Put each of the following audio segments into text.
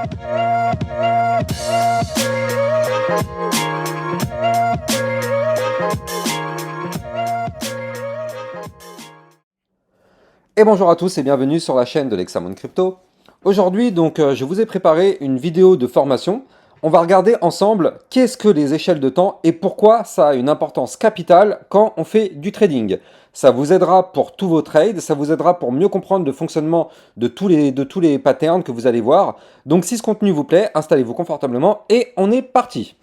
Et bonjour à tous et bienvenue sur la chaîne de l'Hexamone Crypto. Aujourd'hui je vous ai préparé une vidéo de formation. On va regarder ensemble qu'est-ce que les échelles de temps et pourquoi ça a une importance capitale quand on fait du trading. Ça vous aidera pour tous vos trades, ça vous aidera pour mieux comprendre le fonctionnement de tous les patterns que vous allez voir. Donc si ce contenu vous plaît, installez-vous confortablement et on est parti.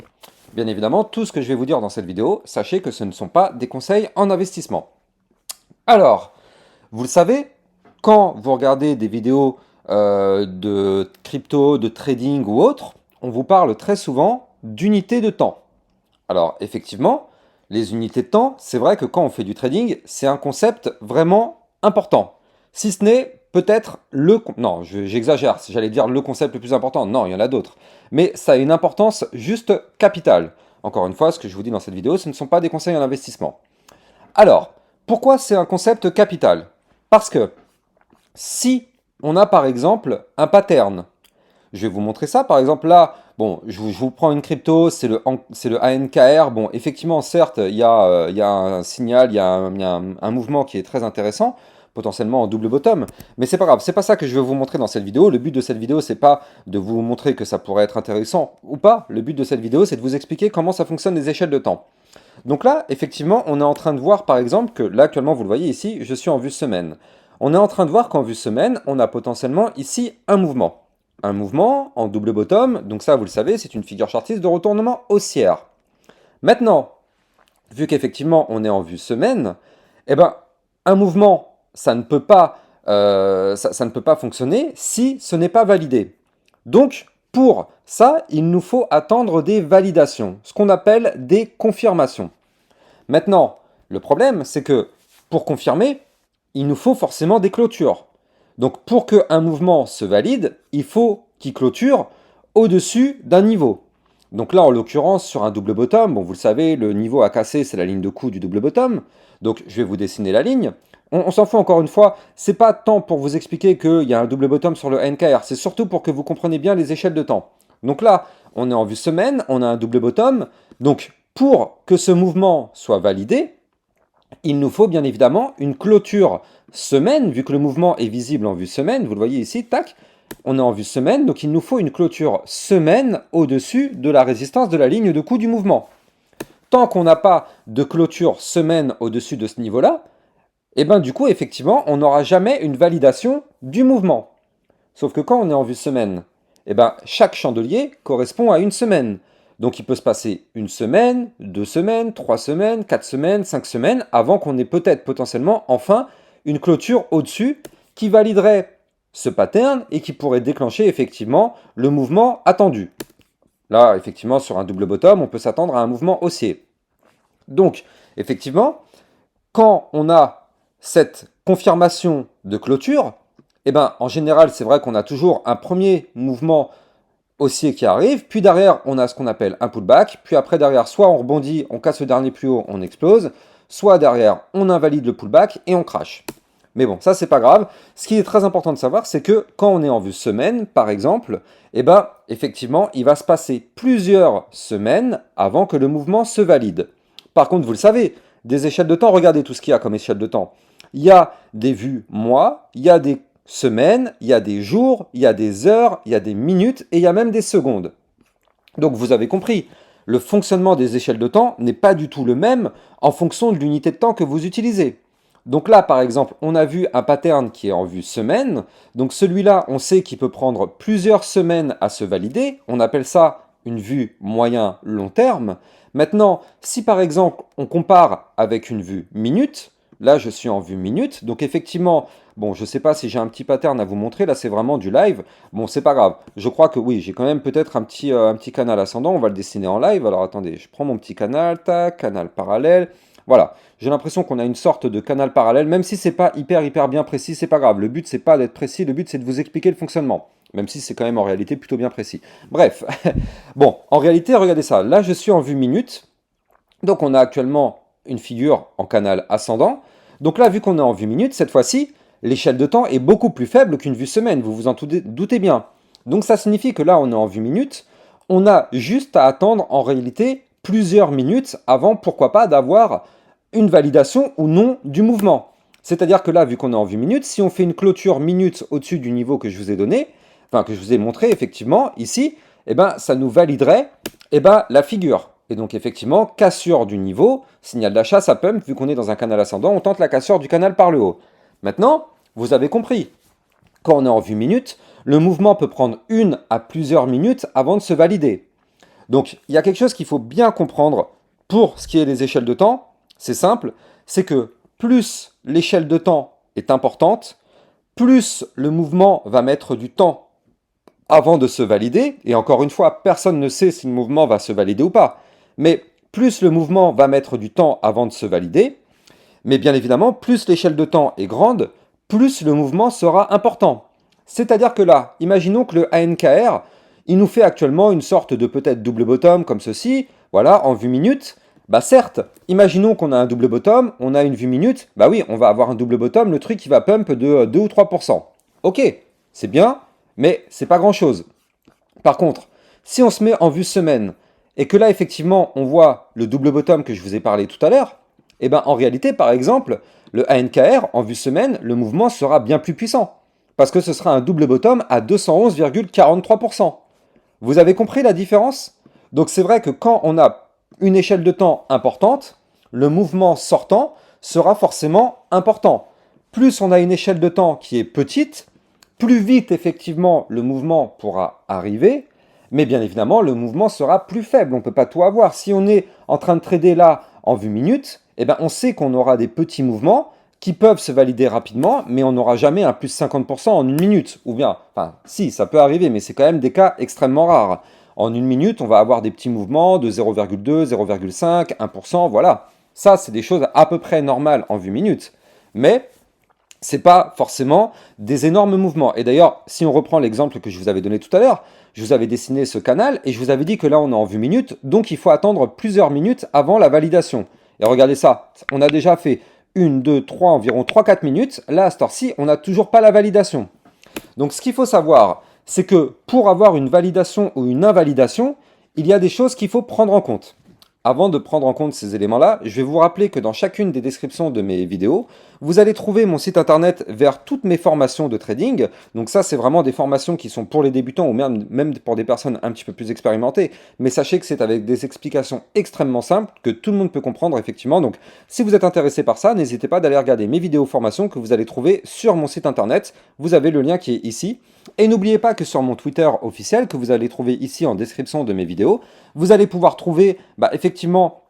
Bien évidemment, tout ce que je vais vous dire dans cette vidéo, sachez que ce ne sont pas des conseils en investissement. Alors, vous le savez, quand vous regardez des vidéos de crypto, de trading ou autre, on vous parle très souvent d'unités de temps. Alors effectivement, les unités de temps, c'est vrai que quand on fait du trading, c'est un concept vraiment important. Si ce n'est peut-être le... Non, j'exagère, j'allais dire le concept le plus important. Non, il y en a d'autres. Mais ça a une importance juste capitale. Encore une fois, ce que je vous dis dans cette vidéo, ce ne sont pas des conseils en investissement. Alors, pourquoi c'est un concept capital? Parce que si on a par exemple un pattern, je vais vous montrer ça par exemple là, bon, je vous prends une crypto, c'est le ANKR, bon, effectivement, certes, il y a un signal, il y a un mouvement qui est très intéressant, potentiellement en double bottom, mais c'est pas grave, c'est pas ça que je vais vous montrer dans cette vidéo. Le but de cette vidéo, c'est pas de vous montrer que ça pourrait être intéressant ou pas, le but de cette vidéo, c'est de vous expliquer comment ça fonctionne les échelles de temps. Donc là, effectivement, on est en train de voir par exemple que là actuellement, vous le voyez ici, je suis en vue semaine. On est en train de voir qu'en vue semaine, on a potentiellement ici un mouvement. Un mouvement en double bottom, donc ça vous le savez, c'est une figure chartiste de retournement haussière. Maintenant, vu qu'effectivement on est en vue semaine, eh ben, un mouvement, ça ne peut pas fonctionner si ce n'est pas validé. Donc, pour ça, il nous faut attendre des validations, ce qu'on appelle des confirmations. Maintenant, le problème, c'est que pour confirmer, il nous faut forcément des clôtures. Donc, pour qu'un mouvement se valide, il faut qu'il clôture au-dessus d'un niveau. Donc là, en l'occurrence, sur un double bottom, bon, vous le savez, le niveau à casser, c'est la ligne de coup du double bottom. Donc, je vais vous dessiner la ligne. On s'en fout encore une fois, c'est pas tant pour vous expliquer qu'il y a un double bottom sur le NKR, c'est surtout pour que vous compreniez bien les échelles de temps. Donc là, on est en vue semaine, on a un double bottom. Donc, pour que ce mouvement soit validé, il nous faut bien évidemment une clôture semaine, vu que le mouvement est visible en vue semaine, vous le voyez ici, tac, on est en vue semaine, donc il nous faut une clôture semaine au-dessus de la résistance de la ligne de coup du mouvement. Tant qu'on n'a pas de clôture semaine au-dessus de ce niveau-là, et bien du coup, effectivement, on n'aura jamais une validation du mouvement. Sauf que quand on est en vue semaine, et ben, chaque chandelier correspond à une semaine. Donc il peut se passer une semaine, 2 semaines, 3 semaines, 4 semaines, 5 semaines, avant qu'on ait peut-être potentiellement enfin une clôture au-dessus qui validerait ce pattern et qui pourrait déclencher effectivement le mouvement attendu. Là, effectivement, sur un double bottom, on peut s'attendre à un mouvement haussier. Donc, effectivement, quand on a cette confirmation de clôture, eh ben, en général, c'est vrai qu'on a toujours un premier mouvement haussier qui arrive, puis derrière, on a ce qu'on appelle un pullback, puis après, derrière, soit on rebondit, on casse le dernier plus haut, on explose, soit derrière, on invalide le pullback et on crash. Mais bon, ça, c'est pas grave. Ce qui est très important de savoir, c'est que quand on est en vue semaine, par exemple, eh ben, effectivement, il va se passer plusieurs semaines avant que le mouvement se valide. Par contre, vous le savez, des échelles de temps, regardez tout ce qu'il y a comme échelle de temps. Il y a des vues mois, il y a des semaines, il y a des jours, il y a des heures, il y a des minutes et il y a même des secondes. Donc vous avez compris, le fonctionnement des échelles de temps n'est pas du tout le même en fonction de l'unité de temps que vous utilisez. Donc là, par exemple, on a vu un pattern qui est en vue semaine. Donc celui-là, on sait qu'il peut prendre plusieurs semaines à se valider. On appelle ça une vue moyen-long terme. Maintenant, si par exemple, on compare avec une vue minute, là, je suis en vue minute. Donc effectivement, bon, je ne sais pas si j'ai un petit pattern à vous montrer. Là, c'est vraiment du live. Bon, c'est pas grave. Je crois que oui, j'ai quand même peut-être un petit canal ascendant. On va le dessiner en live. Alors attendez, je prends mon petit canal, tac, canal parallèle. Voilà, j'ai l'impression qu'on a une sorte de canal parallèle, même si c'est pas hyper bien précis, c'est pas grave. Le but c'est pas d'être précis, le but c'est de vous expliquer le fonctionnement, même si c'est quand même en réalité plutôt bien précis. Bref, bon, en réalité, regardez ça. Là, je suis en vue minute, donc on a actuellement une figure en canal ascendant. Donc là, vu qu'on est en vue minute, cette fois-ci, l'échelle de temps est beaucoup plus faible qu'une vue semaine, vous vous en doutez bien. Donc ça signifie que là, on est en vue minute, on a juste à attendre en réalité plusieurs minutes avant, pourquoi pas, d'avoir une validation ou non du mouvement. C'est-à-dire que là, vu qu'on est en vue minute, si on fait une clôture minute au-dessus du niveau que je vous ai donné, enfin que je vous ai montré effectivement ici, eh ben, ça nous validerait la figure. Et donc effectivement, cassure du niveau, signal d'achat, ça pump, vu qu'on est dans un canal ascendant, on tente la cassure du canal par le haut. Maintenant, vous avez compris, quand on est en vue minute, le mouvement peut prendre une à plusieurs minutes avant de se valider. Donc il y a quelque chose qu'il faut bien comprendre pour ce qui est des échelles de temps, c'est simple, c'est que plus l'échelle de temps est importante, plus le mouvement va mettre du temps avant de se valider, et encore une fois, personne ne sait si le mouvement va se valider ou pas, mais plus le mouvement va mettre du temps avant de se valider, mais bien évidemment, plus l'échelle de temps est grande, plus le mouvement sera important. C'est-à-dire que là, imaginons que le ANKR, il nous fait actuellement une sorte de peut-être double bottom comme ceci, voilà, en vue minute. Bah certes, imaginons qu'on a un double bottom, on a une vue minute, bah oui, on va avoir un double bottom, le truc qui va pump de 2 ou 3%. Ok, c'est bien, mais c'est pas grand-chose. Par contre, si on se met en vue semaine, et que là effectivement on voit le double bottom que je vous ai parlé tout à l'heure, et bien en réalité par exemple, le ANKR en vue semaine, le mouvement sera bien plus puissant. Parce que ce sera un double bottom à 211,43%. Vous avez compris la différence? Donc c'est vrai que quand on a une échelle de temps importante, le mouvement sortant sera forcément important. Plus on a une échelle de temps qui est petite, plus vite effectivement le mouvement pourra arriver, mais bien évidemment le mouvement sera plus faible. On ne peut pas tout avoir. Si on est en train de trader là en vue minute, eh ben on sait qu'on aura des petits mouvements qui peuvent se valider rapidement, mais on n'aura jamais un plus 50% en une minute. Ou bien, enfin, si, ça peut arriver, mais c'est quand même des cas extrêmement rares. En une minute, on va avoir des petits mouvements de 0,2, 0,5, 1%, voilà. Ça, c'est des choses à peu près normales en vue minute. Mais c'est pas forcément des énormes mouvements. Et d'ailleurs, si on reprend l'exemple que je vous avais donné tout à l'heure, je vous avais dessiné ce canal et je vous avais dit que là on est en vue minute, donc il faut attendre plusieurs minutes avant la validation. Et regardez ça, on a déjà fait 1, 2, 3, environ 3-4 minutes. Là, à cette heure-ci, on n'a toujours pas la validation. Donc ce qu'il faut savoir, c'est que pour avoir une validation ou une invalidation, il y a des choses qu'il faut prendre en compte. Avant de prendre en compte ces éléments-là, je vais vous rappeler que dans chacune des descriptions de mes vidéos, vous allez trouver mon site internet vers toutes mes formations de trading. Donc ça, c'est vraiment des formations qui sont pour les débutants ou même pour des personnes un petit peu plus expérimentées. Mais sachez que c'est avec des explications extrêmement simples que tout le monde peut comprendre effectivement. Donc si vous êtes intéressé par ça, n'hésitez pas d'aller regarder mes vidéos formations que vous allez trouver sur mon site internet. Vous avez le lien qui est ici. Et n'oubliez pas que sur mon Twitter officiel, que vous allez trouver ici en description de mes vidéos, vous allez pouvoir trouver effectivement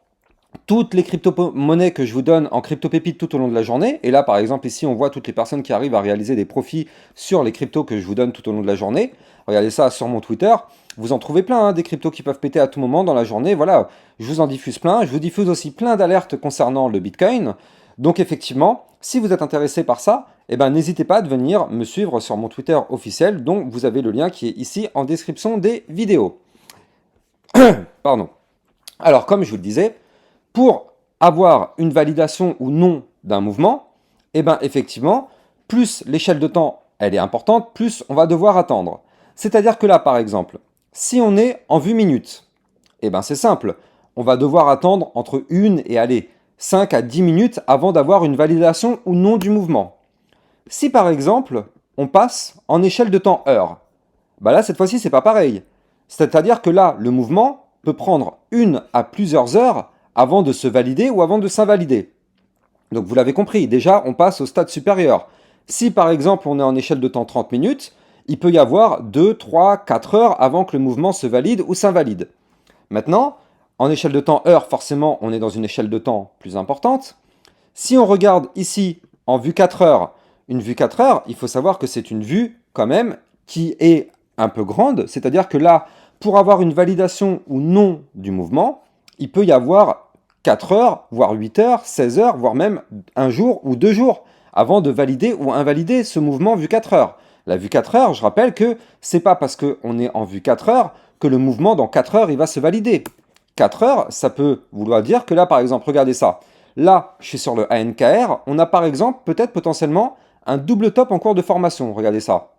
toutes les crypto-monnaies que je vous donne en crypto-pépites tout au long de la journée. Et là, par exemple, ici, on voit toutes les personnes qui arrivent à réaliser des profits sur les cryptos que je vous donne tout au long de la journée. Regardez ça sur mon Twitter. Vous en trouvez plein, hein, des cryptos qui peuvent péter à tout moment dans la journée. Voilà, je vous en diffuse plein. Je vous diffuse aussi plein d'alertes concernant le Bitcoin. Donc effectivement, si vous êtes intéressé par ça, eh ben, n'hésitez pas à venir me suivre sur mon Twitter officiel, dont vous avez le lien qui est ici en description des vidéos. Pardon. Alors, comme je vous le disais, pour avoir une validation ou non d'un mouvement, eh ben, effectivement, plus l'échelle de temps elle est importante, plus on va devoir attendre. C'est-à-dire que là, par exemple, si on est en vue minute, eh ben, c'est simple, on va devoir attendre entre 1 et allez, 5 à 10 minutes avant d'avoir une validation ou non du mouvement. Si par exemple, on passe en échelle de temps heure, bah là, cette fois-ci, c'est pas pareil. C'est-à-dire que là, le mouvement peut prendre 1 à plusieurs heures avant de se valider ou avant de s'invalider. Donc vous l'avez compris, déjà, on passe au stade supérieur. Si par exemple, on est en échelle de temps 30 minutes, il peut y avoir 2, 3, 4 heures avant que le mouvement se valide ou s'invalide. Maintenant, en échelle de temps heure, forcément, on est dans une échelle de temps plus importante. Si on regarde ici en vue 4 heures, une vue 4 heures, il faut savoir que c'est une vue quand même qui est un peu grande, c'est-à-dire que là, pour avoir une validation ou non du mouvement, il peut y avoir 4 heures, voire 8 heures, 16 heures, voire même un jour ou 2 jours avant de valider ou invalider ce mouvement vue 4 heures. La vue 4 heures, je rappelle que c'est pas parce qu'on est en vue 4 heures que le mouvement dans 4 heures il va se valider. 4 heures, ça peut vouloir dire que là, par exemple, regardez ça. Là, je suis sur le ANKR, on a par exemple peut-être potentiellement un double top en cours de formation. Regardez ça.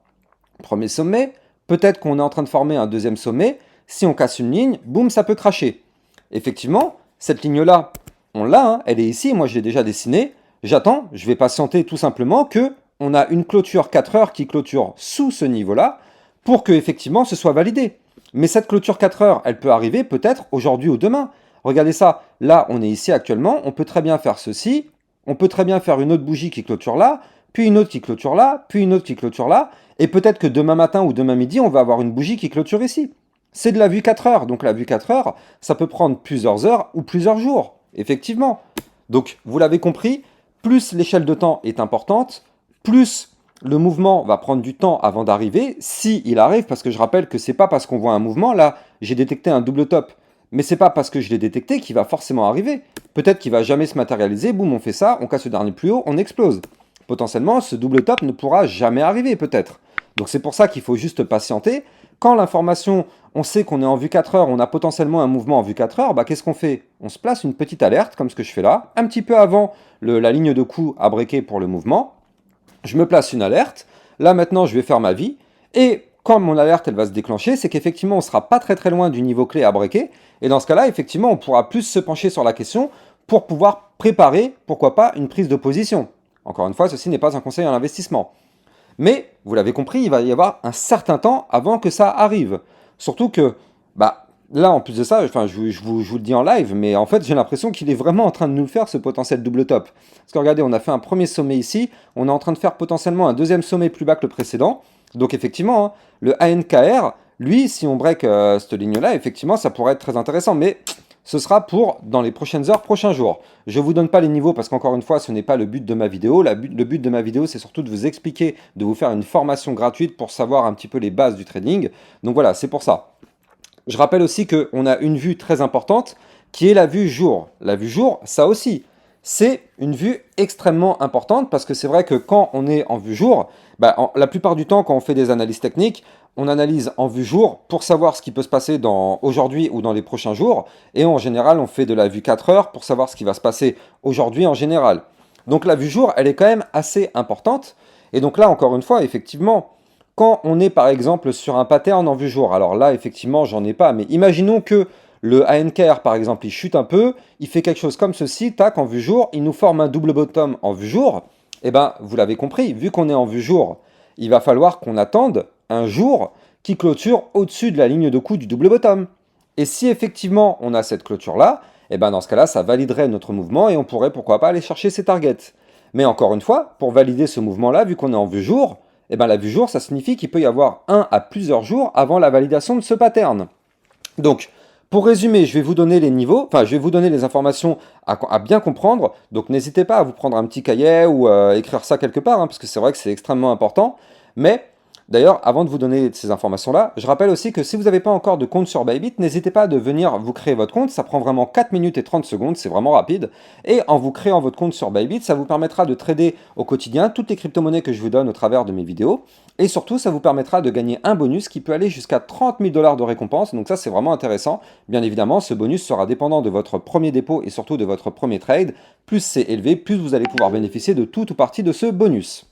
Premier sommet, peut-être qu'on est en train de former un deuxième sommet, si on casse une ligne, boum, ça peut cracher. Effectivement, cette ligne-là, on l'a, hein, elle est ici, moi je l'ai déjà dessinée, j'attends, je vais patienter tout simplement que on a une clôture 4 heures qui clôture sous ce niveau-là, pour que effectivement ce soit validé. Mais cette clôture 4 heures, elle peut arriver peut-être aujourd'hui ou demain. Regardez ça, là on est ici actuellement, on peut très bien faire ceci, on peut très bien faire une autre bougie qui clôture là, puis une autre qui clôture là, puis une autre qui clôture là, et peut-être que demain matin ou demain midi, on va avoir une bougie qui clôture ici. C'est de la vue 4 heures, donc la vue 4 heures, ça peut prendre plusieurs heures ou plusieurs jours, effectivement. Donc vous l'avez compris, plus l'échelle de temps est importante, plus le mouvement va prendre du temps avant d'arriver, si il arrive, parce que je rappelle que c'est pas parce qu'on voit un mouvement, là, j'ai détecté un double top, mais c'est pas parce que je l'ai détecté qu'il va forcément arriver. Peut-être qu'il va jamais se matérialiser, boum, on fait ça, on casse le dernier plus haut, on explose. Potentiellement, ce double top ne pourra jamais arriver, peut-être. Donc c'est pour ça qu'il faut juste patienter. Quand l'information, on sait qu'on est en vue 4 heures, on a potentiellement un mouvement en vue 4 heures, bah, qu'est-ce qu'on fait? On se place une petite alerte, comme ce que je fais là, un petit peu avant la ligne de coup à breaker pour le mouvement. Je me place une alerte. Là maintenant, je vais faire ma vie. Et quand mon alerte elle va se déclencher, c'est qu'effectivement, on ne sera pas très très loin du niveau clé à breaker. Et dans ce cas-là, effectivement, on pourra plus se pencher sur la question pour pouvoir préparer, pourquoi pas, une prise de position. Encore une fois, ceci n'est pas un conseil en investissement. Mais, vous l'avez compris, il va y avoir un certain temps avant que ça arrive. Surtout que, bah, là, en plus de ça, enfin, je vous le dis en live, mais en fait, j'ai l'impression qu'il est vraiment en train de nous le faire, ce potentiel double top. Parce que regardez, on a fait un premier sommet ici, on est en train de faire potentiellement un deuxième sommet plus bas que le précédent. Donc effectivement, hein, le ANKR, lui, si on break cette ligne-là, effectivement, ça pourrait être très intéressant. Mais ce sera pour dans les prochaines heures, prochains jours. Je ne vous donne pas les niveaux parce qu'encore une fois, ce n'est pas le but de ma vidéo. Le but de ma vidéo, c'est surtout de vous expliquer, de vous faire une formation gratuite pour savoir un petit peu les bases du trading. Donc voilà, c'est pour ça. Je rappelle aussi qu'on a une vue très importante qui est la vue jour. La vue jour, ça aussi, c'est une vue extrêmement importante parce que c'est vrai que quand on est en vue jour, bah, la plupart du temps, quand on fait des analyses techniques, on analyse en vue jour pour savoir ce qui peut se passer aujourd'hui ou dans les prochains jours. Et en général, on fait de la vue 4 heures pour savoir ce qui va se passer aujourd'hui en général. Donc la vue jour, elle est quand même assez importante. Et donc là, encore une fois, effectivement, quand on est par exemple sur un pattern en vue jour, alors là, effectivement, j'en ai pas, mais imaginons que le ANKR, par exemple, il chute un peu, il fait quelque chose comme ceci, tac, en vue jour, il nous forme un double bottom en vue jour. Eh bien, vous l'avez compris, vu qu'on est en vue jour, il va falloir qu'on attende un jour qui clôture au-dessus de la ligne de coup du double bottom. Et si effectivement on a cette clôture-là, eh ben dans ce cas-là, ça validerait notre mouvement et on pourrait pourquoi pas aller chercher ces targets. Mais encore une fois, pour valider ce mouvement-là, vu qu'on est en vue jour, eh ben la vue jour, ça signifie qu'il peut y avoir un à plusieurs jours avant la validation de ce pattern. Donc, pour résumer, je vais vous donner les niveaux, enfin, je vais vous donner les informations à bien comprendre. Donc, n'hésitez pas à vous prendre un petit cahier ou écrire ça quelque part, hein, parce que c'est vrai que c'est extrêmement important. Mais, d'ailleurs, avant de vous donner ces informations-là, je rappelle aussi que si vous n'avez pas encore de compte sur Bybit, n'hésitez pas à venir vous créer votre compte. Ça prend vraiment 4 minutes et 30 secondes, c'est vraiment rapide. Et en vous créant votre compte sur Bybit, ça vous permettra de trader au quotidien toutes les crypto-monnaies que je vous donne au travers de mes vidéos. Et surtout, ça vous permettra de gagner un bonus qui peut aller jusqu'à 30 000 $ de récompense. Donc ça, c'est vraiment intéressant. Bien évidemment, ce bonus sera dépendant de votre premier dépôt et surtout de votre premier trade. Plus c'est élevé, plus vous allez pouvoir bénéficier de tout ou partie de ce bonus.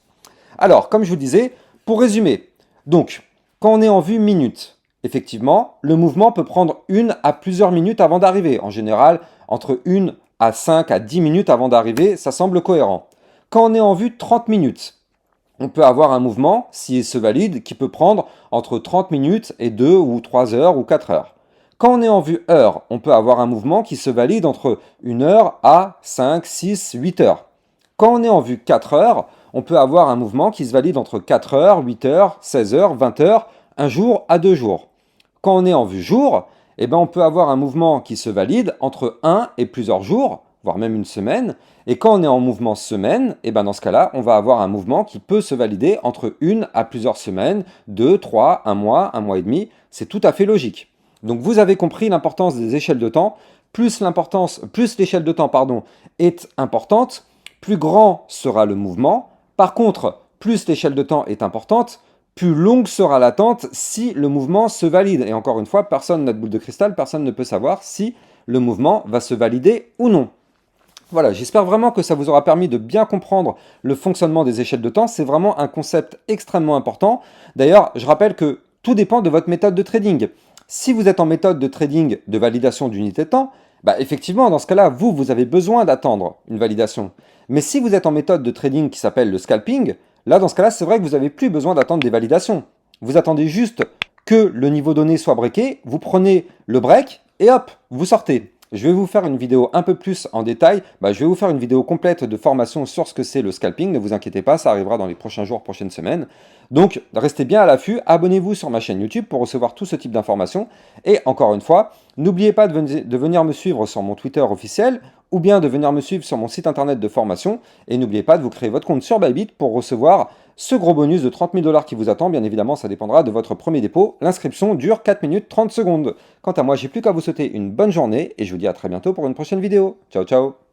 Alors, comme je vous disais, pour résumer, donc, quand on est en vue minute, effectivement, le mouvement peut prendre 1 à plusieurs minutes avant d'arriver. En général, entre 1 à 5 à 10 minutes avant d'arriver, ça semble cohérent. Quand on est en vue 30 minutes, on peut avoir un mouvement, s'il se valide, qui peut prendre entre 30 minutes et 2 ou 3 heures ou 4 heures. Quand on est en vue heure, on peut avoir un mouvement qui se valide entre 1 heure à 5, 6, 8 heures. Quand on est en vue 4 heures, on peut avoir un mouvement qui se valide entre 4 heures, 8 heures, 16 heures, 20 heures, un jour à 2 jours. Quand on est en vue jour, eh ben on peut avoir un mouvement qui se valide entre 1 et plusieurs jours, voire même une semaine. Et quand on est en mouvement semaine, eh ben dans ce cas-là, on va avoir un mouvement qui peut se valider entre 1 à plusieurs semaines, 2, 3, un mois et demi. C'est tout à fait logique. Donc vous avez compris l'importance des échelles de temps. Plus l'échelle de temps est importante, plus grand sera le mouvement. Par contre, plus l'échelle de temps est importante, plus longue sera l'attente si le mouvement se valide. Et encore une fois, personne n'a de boule de cristal, personne ne peut savoir si le mouvement va se valider ou non. Voilà, j'espère vraiment que ça vous aura permis de bien comprendre le fonctionnement des échelles de temps. C'est vraiment un concept extrêmement important. D'ailleurs, je rappelle que tout dépend de votre méthode de trading. Si vous êtes en méthode de trading de validation d'unité de temps, bah effectivement, dans ce cas-là, vous avez besoin d'attendre une validation. Mais si vous êtes en méthode de trading qui s'appelle le scalping, là, dans ce cas-là, c'est vrai que vous n'avez plus besoin d'attendre des validations. Vous attendez juste que le niveau donné soit breaké, vous prenez le break et hop, vous sortez. Je vais vous faire une vidéo un peu plus en détail. Je vais vous faire une vidéo complète de formation sur ce que c'est le scalping. Ne vous inquiétez pas, ça arrivera dans les prochains jours, prochaines semaines. Donc, restez bien à l'affût. Abonnez-vous sur ma chaîne YouTube pour recevoir tout ce type d'informations. Et encore une fois, n'oubliez pas de venir me suivre sur mon Twitter officiel ou bien de venir me suivre sur mon site internet de formation. Et n'oubliez pas de vous créer votre compte sur Bybit pour recevoir ce gros bonus de 30 000 $ qui vous attend. Bien évidemment, ça dépendra de votre premier dépôt. L'inscription dure 4 minutes 30 secondes. Quant à moi, j'ai plus qu'à vous souhaiter une bonne journée et je vous dis à très bientôt pour une prochaine vidéo. Ciao, ciao!